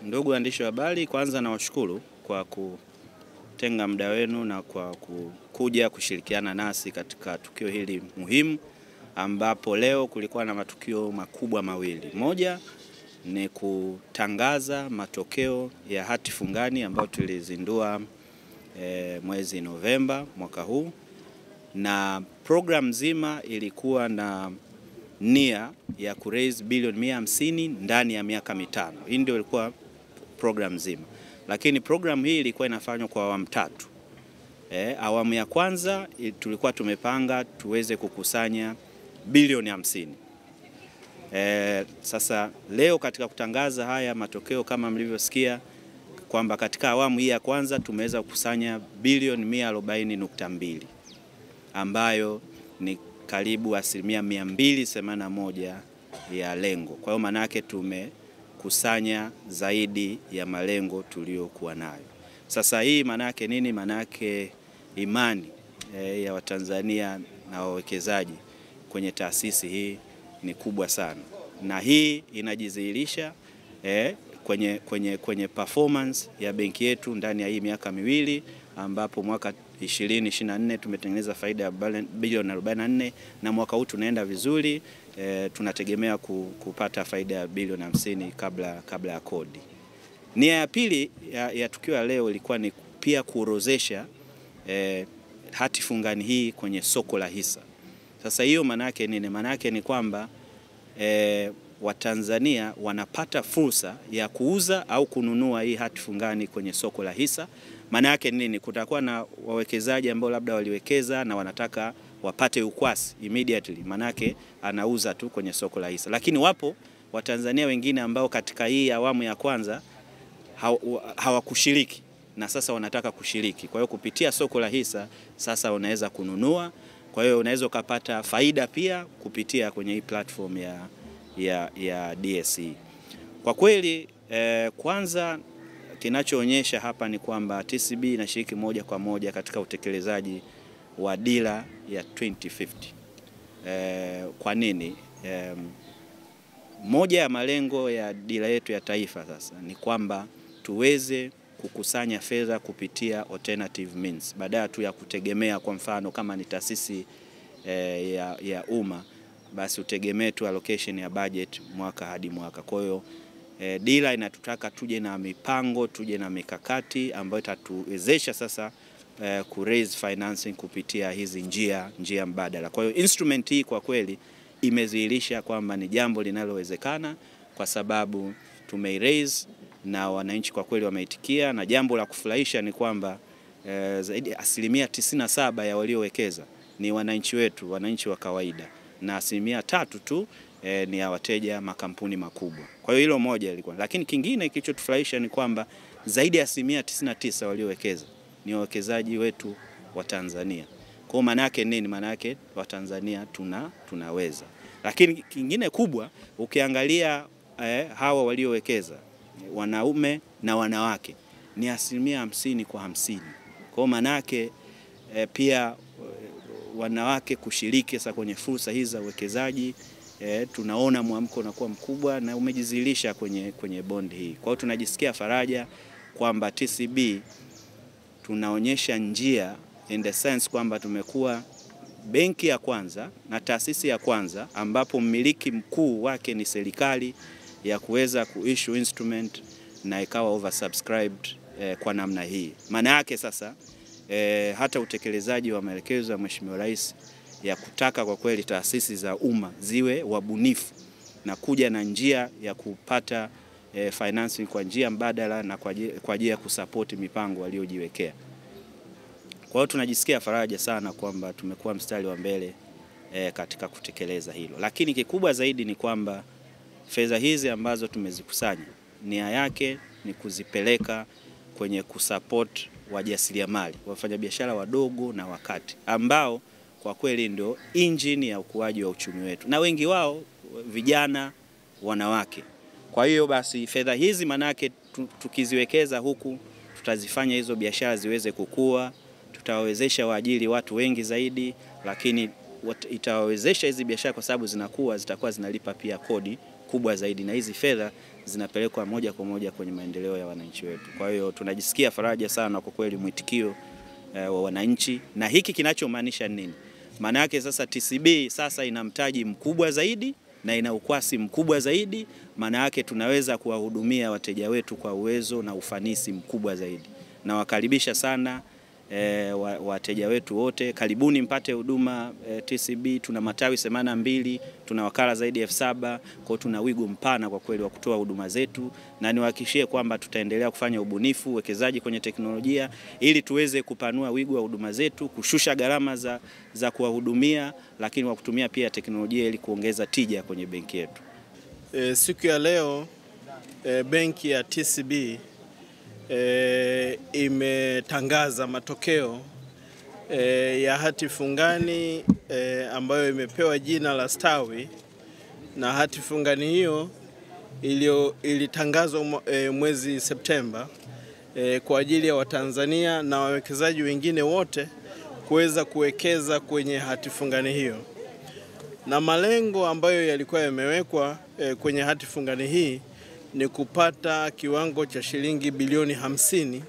Ndugu waandishi wa habari, kwanza nawashukuru kwa kutenga muda wenu na kwa kuja kushirikiana nasi katika tukio hili muhimu, ambapo leo kulikuwa na matukio makubwa mawili. Moja ni kutangaza matokeo ya hati fungani ambayo tulizindua mwezi Novemba mwaka huu, na program nzima ilikuwa na nia ya kuraise bilioni 150 ndani ya miaka mitano. Hii ndio ilikuwa program nzima. Lakini program hii ilikuwa inafanywa kwa awamu tatu. Awamu ya kwanza tulikuwa tumepanga tuweze kukusanya bilioni 50. Sasa leo katika kutangaza haya matokeo, kama mlivyosikia kwamba katika awamu hii ya kwanza tumeweza kukusanya bilioni 140.2 ambayo ni karibu 281% ya lengo. Kwa hiyo maana yake tumekusanya zaidi ya malengo tuliyokuwa nayo. Sasa hii maana yake nini? Maana yake imani ya Watanzania na wawekezaji kwenye taasisi hii ni kubwa sana, na hii inajidhihirisha kwenye performance ya benki yetu ndani ya hii miaka miwili, ambapo mwaka 2024 tumetengeneza faida ya bilioni 44 na mwaka huu tunaenda vizuri. Tunategemea kupata faida ya bilioni 50 kabla ya kodi. Nia ya pili ya tukio la leo ilikuwa ni pia kuorozesha hati fungani hii kwenye soko la hisa. Sasa hiyo maana yake nini? Maana yake ni kwamba Watanzania wanapata fursa ya kuuza au kununua hii hati fungani kwenye soko la hisa. Maana yake nini? Kutakuwa na wawekezaji ambao labda waliwekeza na wanataka wapate ukwasi immediately, maana yake anauza tu kwenye soko la hisa. Lakini wapo Watanzania wengine ambao katika hii awamu ya kwanza hawakushiriki na sasa wanataka kushiriki. Kwa hiyo kupitia soko la hisa sasa unaweza kununua. Kwa hiyo unaweza ukapata faida pia kupitia kwenye hii platform ya DSE. Kwa kweli kwanza kinachoonyesha hapa ni kwamba TCB inashiriki moja kwa moja katika utekelezaji wa dira ya 2050. Kwa nini? Moja ya malengo ya dira yetu ya taifa sasa ni kwamba tuweze kukusanya fedha kupitia alternative means, badala tu ya kutegemea, kwa mfano kama ni taasisi ya umma, basi utegemee tu allocation ya budget mwaka hadi mwaka. Kwa hiyo dira inatutaka tuje na mipango, tuje na mikakati ambayo itatuwezesha sasa ku raise financing kupitia hizi njia mbadala. Kwa hiyo instrument hii kwa kweli imedhihirisha kwamba ni jambo linalowezekana, kwa sababu tumei-raise na wananchi kwa kweli wameitikia, na jambo la kufurahisha ni kwamba zaidi 97% ya waliowekeza ni wananchi wetu, wananchi wa kawaida, na 3% tu ni ya wateja makampuni makubwa. Kwa hiyo hilo moja ilikuwa. Lakini kingine kilichotufurahisha ni kwamba zaidi ya 99% waliowekeza ni wawekezaji wetu wa Tanzania. Kwa maana yake nini? Maana yake Watanzania tunaweza. Lakini kingine kubwa, ukiangalia hawa waliowekeza, wanaume na wanawake, ni 50% kwa 50. Kwa maana yake pia wanawake kushiriki sasa kwenye fursa hizi za uwekezaji, tunaona mwamko unakuwa mkubwa na umejidhihirisha kwenye bond hii. Kwa hiyo tunajisikia faraja kwamba TCB tunaonyesha njia, in the sense kwamba tumekuwa benki ya kwanza na taasisi ya kwanza ambapo mmiliki mkuu wake ni serikali, ya kuweza kuissue instrument na ikawa oversubscribed kwa namna hii. Maana yake sasa hata utekelezaji wa maelekezo ya Mheshimiwa Rais ya kutaka kwa kweli taasisi za umma ziwe wabunifu na kuja na njia ya kupata financing kwa njia mbadala na kwa ajili ya kusupport mipango waliojiwekea. Kwa hiyo tunajisikia faraja sana kwamba tumekuwa mstari wa mbele katika kutekeleza hilo. Lakini kikubwa zaidi ni kwamba fedha hizi ambazo tumezikusanya, nia yake ni kuzipeleka kwenye kusupport wajasiriamali, wafanyabiashara wadogo na wakati, ambao kwa kweli ndio engine ya ukuaji wa uchumi wetu, na wengi wao vijana, wanawake. Kwa hiyo basi fedha hizi manake tukiziwekeza huku, tutazifanya hizo biashara ziweze kukua, tutawawezesha waajiri watu wengi zaidi, lakini itawawezesha hizi biashara kwa sababu zinakuwa zitakuwa zinalipa pia kodi kubwa zaidi, na hizi fedha zinapelekwa moja kwa moja kwenye maendeleo ya wananchi wetu. Kwa hiyo tunajisikia faraja sana kwa kweli mwitikio wa wananchi, na hiki kinachomaanisha nini? Maana yake sasa TCB sasa ina mtaji mkubwa zaidi na ina ukwasi mkubwa zaidi. Maana yake tunaweza kuwahudumia wateja wetu kwa uwezo na ufanisi mkubwa zaidi. Na wakaribisha sana wateja wetu wote, karibuni mpate huduma TCB. Tuna matawi 82, tuna wakala zaidi ya 7, kwa tuna wigo mpana kwa kweli wa kutoa huduma zetu, na niwahakikishie kwamba tutaendelea kufanya ubunifu, uwekezaji kwenye teknolojia ili tuweze kupanua wigo wa huduma zetu, kushusha gharama za kuwahudumia, lakini wa kutumia pia teknolojia ili kuongeza tija kwenye benki yetu. Siku ya leo benki ya TCB imetangaza matokeo ya hati fungani ambayo imepewa jina la Stawi, na hati fungani hiyo ilitangazwa mwezi Septemba kwa ajili ya Watanzania na wawekezaji wengine wote kuweza kuwekeza kwenye hati fungani hiyo. Na malengo ambayo yalikuwa yamewekwa kwenye hati fungani hii ni kupata kiwango cha shilingi bilioni 50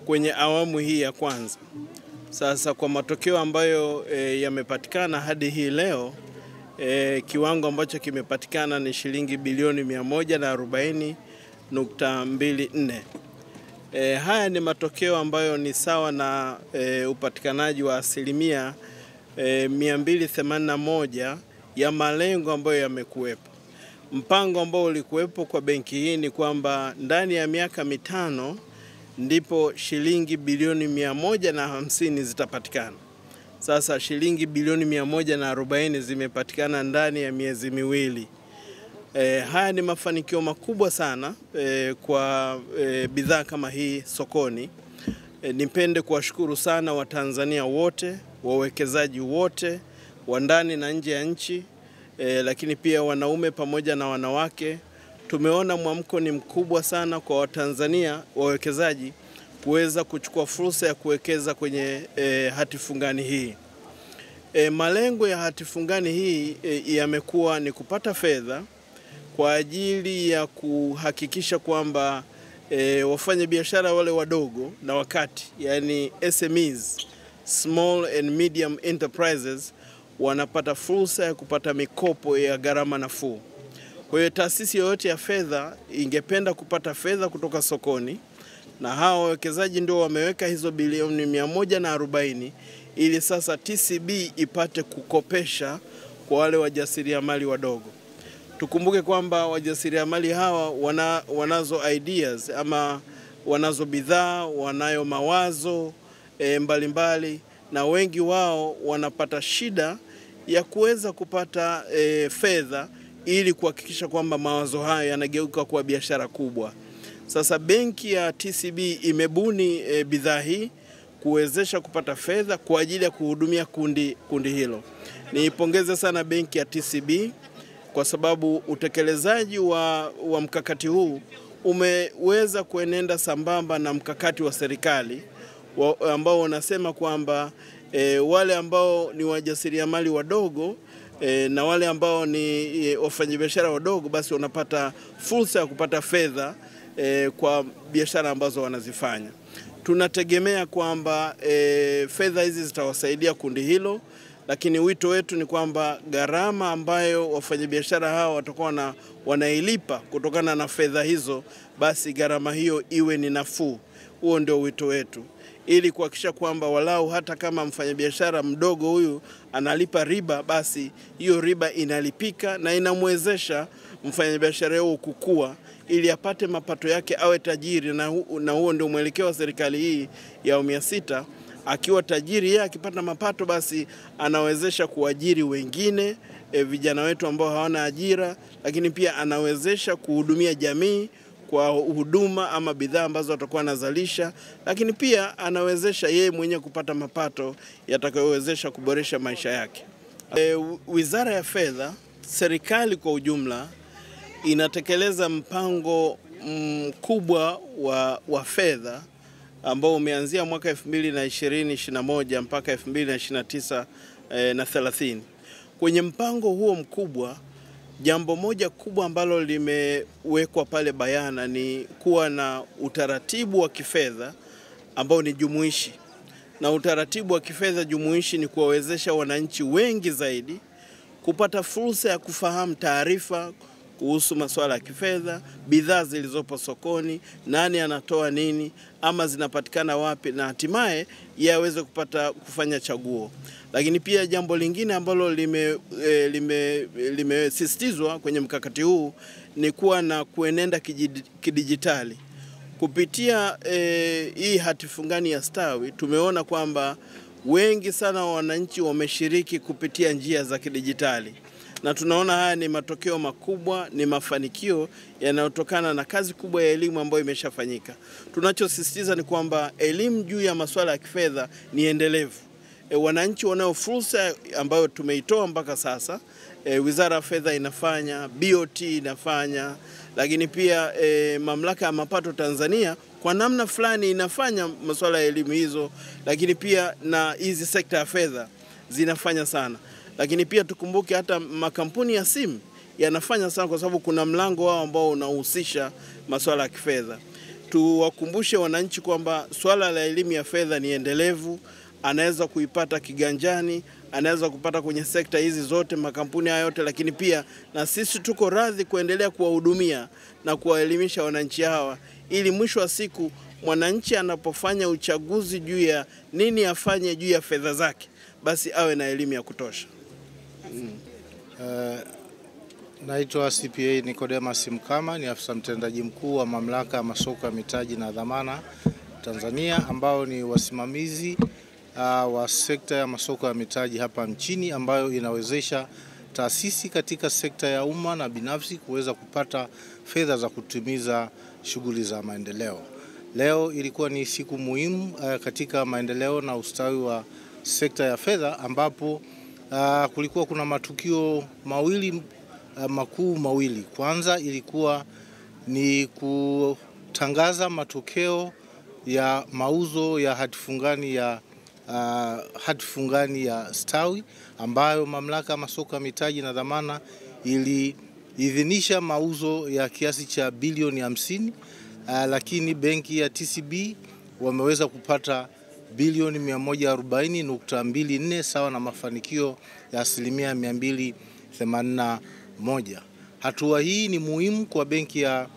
kwenye awamu hii ya kwanza. Sasa kwa matokeo ambayo yamepatikana hadi hii leo, kiwango ambacho kimepatikana ni shilingi bilioni 140.24. Haya ni matokeo ambayo ni sawa na upatikanaji wa asilimia 281 ya malengo ambayo yamekuwepo. Mpango ambao ulikuwepo kwa benki hii ni kwamba ndani ya miaka 5 ndipo shilingi bilioni 150 zitapatikana. Sasa shilingi bilioni 140 zimepatikana ndani ya miezi miwili. Haya ni mafanikio makubwa sana kwa bidhaa kama hii sokoni. Nipende kuwashukuru sana Watanzania wote, wawekezaji wote, wa ndani na nje ya nchi, lakini pia wanaume pamoja na wanawake. Tumeona mwamko ni mkubwa sana kwa Watanzania wawekezaji kuweza kuchukua fursa ya kuwekeza kwenye hati fungani hii. Malengo ya hati fungani hii yamekuwa ni kupata fedha kwa ajili ya kuhakikisha kwamba wafanya biashara wale wadogo na wakati, yani SMEs, Small and Medium Enterprises, wanapata fursa ya kupata mikopo ya gharama nafuu. Kwa hiyo taasisi yoyote ya fedha ingependa kupata fedha kutoka sokoni, na hao wawekezaji ndio wameweka hizo bilioni 140 ili sasa TCB ipate kukopesha kwa wale wajasiriamali wadogo. Tukumbuke kwamba wajasiriamali hawa wanazo ideas ama wanazo bidhaa, wanayo mawazo mbalimbali, na wengi wao wanapata shida ya kuweza kupata fedha ili kuhakikisha kwamba mawazo hayo yanageuka kuwa biashara kubwa. Sasa benki ya TCB imebuni bidhaa hii kuwezesha kupata fedha kwa ajili ya kuhudumia kundi hilo. Niipongeze sana benki ya TCB kwa sababu utekelezaji wa mkakati huu umeweza kuenenda sambamba na mkakati wa serikali ambao unasema kwamba wale ambao ni wajasiriamali wadogo na wale ambao ni wafanyabiashara wadogo basi wanapata fursa ya kupata fedha kwa biashara ambazo wanazifanya. Tunategemea kwamba fedha hizi zitawasaidia kundi hilo, lakini wito wetu ni kwamba gharama ambayo wafanyabiashara hao watakuwa wanailipa kutokana na fedha hizo, basi gharama hiyo iwe ni nafuu. Huo ndio wito wetu, ili kuhakikisha kwamba walau hata kama mfanyabiashara mdogo huyu analipa riba, basi hiyo riba inalipika na inamwezesha mfanyabiashara huyo kukua ili apate mapato yake, awe tajiri. Na huo ndio mwelekeo wa serikali hii ya awamu ya 6. Akiwa tajiri yeye akipata mapato, basi anawezesha kuajiri wengine, vijana wetu ambao hawana ajira, lakini pia anawezesha kuhudumia jamii kwa huduma ama bidhaa ambazo atakuwa anazalisha, lakini pia anawezesha yeye mwenyewe kupata mapato yatakayowezesha kuboresha maisha yake. Wizara ya Fedha, serikali kwa ujumla, inatekeleza mpango mkubwa wa fedha ambao umeanzia mwaka 2020-2021 mpaka 2029 na 30. Kwenye mpango huo mkubwa Jambo moja kubwa ambalo limewekwa pale bayana ni kuwa na utaratibu wa kifedha ambao ni jumuishi. Na utaratibu wa kifedha jumuishi ni kuwawezesha wananchi wengi zaidi kupata fursa ya kufahamu taarifa kuhusu masuala ya kifedha, bidhaa zilizopo sokoni, nani anatoa nini, ama zinapatikana wapi, na hatimaye yaweze kufanya chaguo. Lakini pia jambo lingine ambalo limesisitizwa kwenye mkakati huu ni kuwa na kuenenda kidijitali. Kupitia hii hati fungani ya Stawi, tumeona kwamba wengi sana wananchi wameshiriki kupitia njia za kidijitali. Na tunaona haya ni matokeo makubwa, ni mafanikio yanayotokana na kazi kubwa ya elimu ambayo imeshafanyika. Tunachosisitiza ni kwamba elimu juu ya masuala ya kifedha ni endelevu. Wananchi wanao fursa ambayo tumeitoa mpaka sasa. Wizara ya Fedha inafanya, BOT inafanya, lakini pia Mamlaka ya Mapato Tanzania kwa namna fulani inafanya masuala ya elimu hizo, lakini pia na hizi sekta ya fedha zinafanya sana. Lakini pia tukumbuke hata makampuni ya simu yanafanya sana, kwa sababu kuna mlango wao ambao unahusisha masuala ya kifedha. Tuwakumbushe wananchi kwamba swala la elimu ya fedha ni endelevu, anaweza kuipata kiganjani, anaweza kupata kwenye sekta hizi zote, makampuni haya yote, lakini pia na sisi tuko radhi kuendelea kuwahudumia na kuwaelimisha wananchi hawa, ili mwisho wa siku mwananchi anapofanya uchaguzi juu ya nini afanye juu ya fedha zake, basi awe na elimu ya kutosha. Naitwa CPA Nicodemus Mkama, ni afisa mtendaji mkuu wa Mamlaka ya Masoko ya Mitaji na Dhamana Tanzania, ambao ni wasimamizi wa sekta ya masoko ya mitaji hapa nchini, ambayo inawezesha taasisi katika sekta ya umma na binafsi kuweza kupata fedha za kutimiza shughuli za maendeleo. Leo ilikuwa ni siku muhimu katika maendeleo na ustawi wa sekta ya fedha, ambapo kulikuwa kuna matukio makuu mawili. Kwanza ilikuwa ni kutangaza matokeo ya mauzo ya hati fungani ya Stawi, ambayo Mamlaka ya Masoko ya Mitaji na Dhamana iliidhinisha mauzo ya kiasi cha bilioni 50, lakini benki ya TCB wameweza kupata bilioni 140.24 sawa na mafanikio ya 281%. Hatua hii ni muhimu kwa benki ya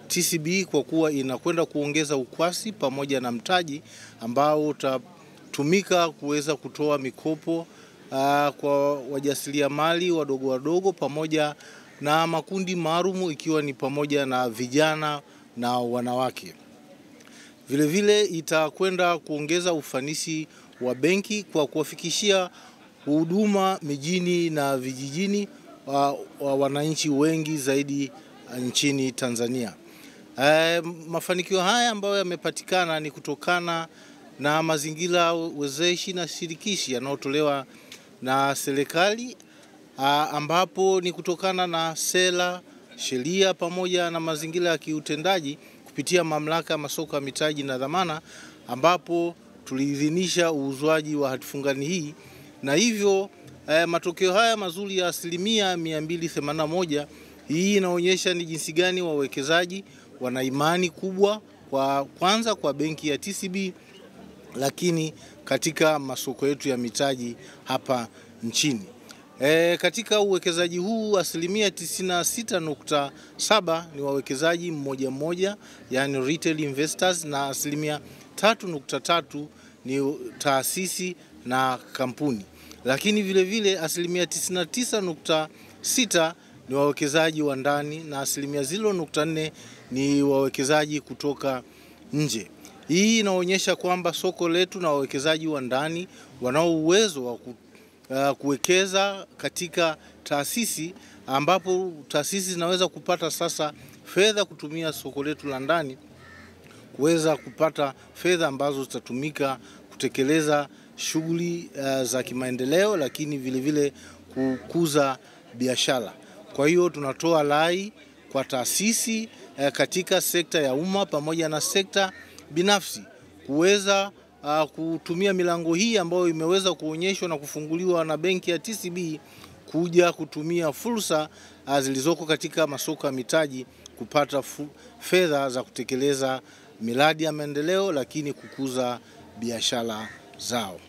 TCB kwa kuwa inakwenda kuongeza ukwasi pamoja na mtaji ambao utatumika kuweza kutoa mikopo kwa wajasiriamali wadogo pamoja na makundi maalum, ikiwa ni pamoja na vijana na wanawake. Vile vile itakwenda kuongeza ufanisi wa benki kwa kuwafikishia huduma mijini na vijijini wa wananchi wengi zaidi nchini Tanzania. Mafanikio haya ambayo yamepatikana ni kutokana na mazingira wezeshi na shirikishi yanayotolewa na serikali, ambapo ni kutokana na sera, sheria pamoja na mazingira ya kiutendaji kupitia Mamlaka ya Masoko ya Mitaji na Dhamana, ambapo tuliidhinisha uuzwaji wa hati fungani hii, na hivyo matokeo haya mazuri ya 281, hii inaonyesha ni jinsi gani wawekezaji wana imani kubwa kwanza kwa benki ya TCB, lakini katika masoko yetu ya mitaji hapa nchini. Katika uwekezaji huu 96.7 ni wawekezaji mmoja, yani retail investors, na 3.3 ni taasisi na kampuni. Lakini vile vile 99.6 ni wawekezaji wa ndani na 0.4 ni wawekezaji kutoka nje. Hii inaonyesha kwamba soko letu na wawekezaji wa ndani wanao uwezo wa kuwekeza katika taasisi, ambapo taasisi zinaweza kupata sasa fedha kutumia soko letu la ndani kuweza kupata fedha ambazo zitatumika kutekeleza shughuli za kimaendeleo, lakini vile vile kukuza biashara. Kwa hiyo tunatoa rai kwa taasisi katika sekta ya umma pamoja na sekta binafsi kuweza kutumia milango hii ambayo imeweza kuonyeshwa na kufunguliwa na benki ya TCB, kuja kutumia fursa zilizoko katika masoko ya mitaji kupata fedha za kutekeleza miradi ya maendeleo, lakini kukuza biashara zao.